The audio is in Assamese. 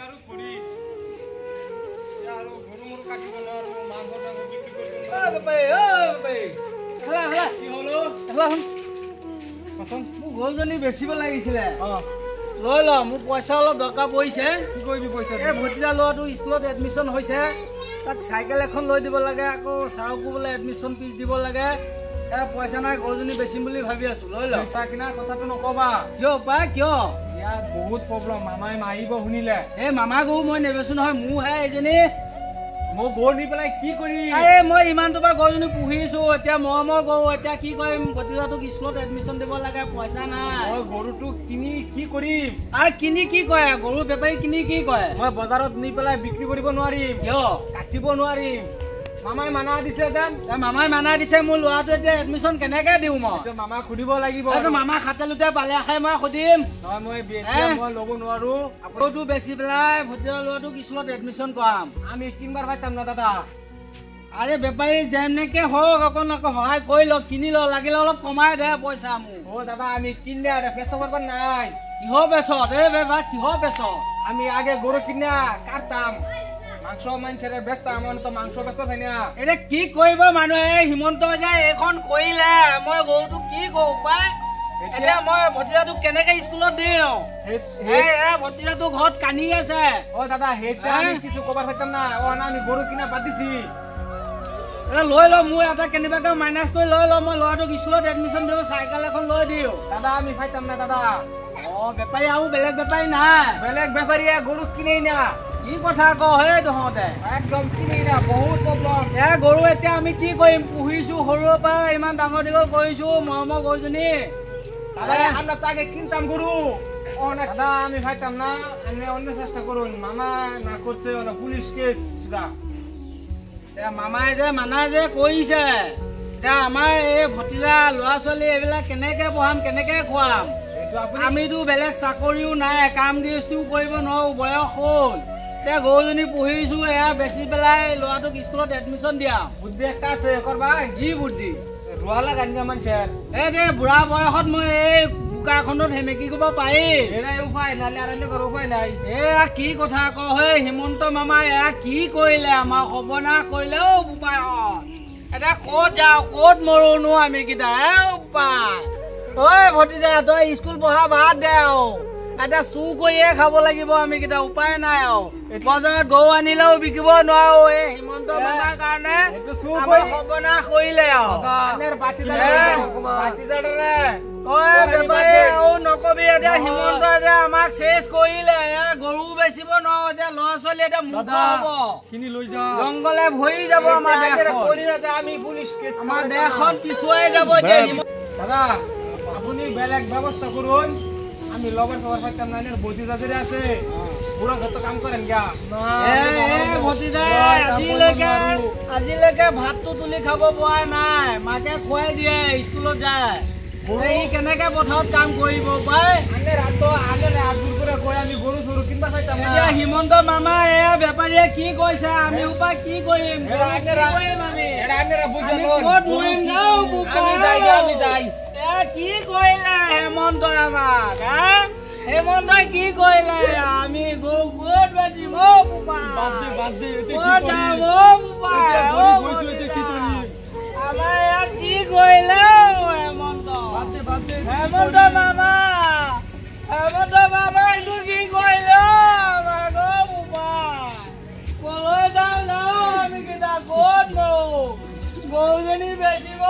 আৰু কৰি আৰু গৰু মৰু কাটিব নোৱাৰো মাংস চাংস বিক্ৰী কৰিব খালা খালা কি হলো খালা পছন্দ মোক গৰুজনী বেচিব লাগিছিলে লৈ ল মোক পইচা অলপ দৰকাৰ পৰিছে কি কৰিবি পইচা এই ভতিজা ল'ৰাটো স্কুলত এডমিশ্যন হৈছে তাক চাইকেল এখন লৈ দিব লাগে আকৌ ছাৰকো বোলে এডমিশ্যন ফিজ দিব লাগে পইচা নাই গৰুজনী বেচিম বুলি ভাবি আছো লৈ ল পইচা কিনাৰ কথাটো নকবা কিয় পাই কিয় ইয়াত বহুত প্ৰব্লেম মামাই মাৰিব শুনিলে এই মামা গৰু মই নেবেচো নহয় মোৰহে এজনী মই গৰু দি পেলাই কি কৰিম আৰে মই ইমান তোমাৰ গৰুজনী পুহিছো এতিয়া মৰমৰ গৰু এতিয়া কি কৰিম ভতিজাটোক স্কুলত এডমিশ্যন দিব লাগে পইচা নাই মই গৰুটো কিনি কি কৰিম আৰু কিনি কি কৰে গৰু বেপাৰী কিনি কি কৰে মই বজাৰত নি পেলাই বিক্ৰী কৰিব নোৱাৰিম কিয় কাটিব নোৱাৰিম মামাই মানা দিছে যেন মামাই মানা দিছে মোৰ ল'ৰাটো এতিয়া এডমিশ্যন কেনেকে দিওঁ মই মামাক সুধিব লাগিব মামা খাতেলোতে পালে খাই মই সুধিম নহয় মই ল'ব নোৱাৰো গৰুটো বেচি পেলাই ভতিজা ল'ৰাটোক স্কুলত এডমিশ্যন কৰাম আমি কিনবাৰ পাইতাম না দাদা আৰে বেপাৰী যেনেকে হওক অকণ সহায় কৰি ল কিনি ল লাগিলে অলপ কমাই দে পইচা মোক দাদা আমি কিনে ফেচ কৰিব নাই কিহৰ বেচত এই বেপাৰ কিহৰ বেচত আমি আগে গৰু কিনা কাটতাম মাংস মানুষেৰ ব্যস্ত আমাৰ তো মাংস ব্যস্ত থাকে না এটা কি কৰিব মানুহে হিমন্ত যে এখন কৰিলে মই গৰুটো কি কৰো পাই এতিয়া মই ভতিজাটোক কেনেকে স্কুলত দিওঁ ভতিজাটো ঘৰত কান্দি আছে দাদা সেইটা আমি কিছু কবাৰ পাইতাম না আমি গৰু কিনা বাদ দিছি লৈ ল মোৰ এটা কেনেবাকে মাইনাছ কৰি লৈ ল মই ল'ৰাটোক স্কুলত এডমিশ্যন দিওঁ চাইকেল এখন লৈ দিওঁ দাদা আমি পাইতাম না দাদা বেপাৰী আৰু বেলেগ বেপাৰী নাই বেলেগ বেপাৰীয়ে গৰু কিনেই না কি কথা কওঁ হে তহঁতে একদম কিনেই না বহুত প্ৰব্লেম গৰু এতিয়া আমি কি কৰিম পুহিছো সৰুৰ পৰা ইমান ডাঙৰ দীঘল কৰিছো মৰমৰ গৰুজনী দাদা আমরা তাকে কিনতাম গরু দাদা আমি পাইতাম না আমি অন্য চেষ্টা করুন মামা না করছে পুলিশ কেস মামাই যে মানা যে কৰিছে এতিয়া আমাৰ এই ভতিজা ল'ৰা ছোৱালী এইবিলাক কেনেকে পঢ়াম কেনেকে খুৱাম আমিতো বেলেগ চাকৰিও নাই কাম গৃহস্থিও কৰিব নোৱাৰো বয়স হ'ল এতিয়া গৰুজনী পুহিছো এয়া বেচি পেলাই ল'ৰাটোক স্কুলত এডমিশ্যন দিয়াম বুদ্ধি একটা আছে কৰবা কি বুদ্ধি ৰোৱালা গাঞ্জা মানুষেৰ বুঢ়া বয়সত মই এই বোকাখনত সেমেকি কৰিব পাৰিম এৰাই উপায় নালে আৰু এনেকুৱা উপায় নাই এয়া কি কথা ক হে হিমন্ত মামা এয়া কি কৰিলে আমাৰ সৰ্বনাশ কৰিলে বোপাইহঁত এতিয়া ক'ত যাওঁ ক'ত মৰোনো আমি কেইটা উপায় ঐ ভতিজা তই স্কুল পঢ়া বাদ দে এতিয়া চুৰ কৰিয়ে খাব লাগিব আমি কেইটা উপায় নাই বজাৰত গৰু আনিলেও বিকিব নোৱাৰো এই হিমন্ত মামাৰ কাৰণে সৰ্বনাশ কৰিলে নকবি এতিয়া হিমন্ত যে আমাক চেচ কৰিলে গৰু বেচিব নোৱাৰো এতিয়া ল'ৰা ছোৱালী এতিয়া মুখ হব কিনি লৈ যাওঁ জংঘলে ভৰি যাব আমাৰ আমি পুলিশ কেস আমাৰ দেশখন পিছুৱাই যাব দাদা আপুনি বেলেগ ব্যৱস্থা কৰুন আমি লগৰ সবাৰ পাইতাম না ভতিজা যে আছে পুৰো ঘৰ কাম কৰেন গা ভতিজা আজিলৈকে ভাতটো তুলি খাব পৰা নাই মাকে খুৱাই দিয়ে স্কুলত যায় সি কেনেকে পথাৰত কাম কৰিব পাই আমি গৰু চৰু কিনবা পাইতাম এতিয়া হিমন্ত মামা এয়া বেপাৰীয়ে কি কৈছে আমি উপায় কি কৰিম কি কৰিলে হেমন্ত আমাক হেমন্তই কি কৰিলে আমি গৰু ক'ত বাজিম আমাৰ ইয়াত কি কৰিলে হেমন্ত হেমন্ত মামা এইটো কি কৰিলে কলৈ যাওঁ আমি কেইটা ক'ত মৰো গৰুজনী বেচিব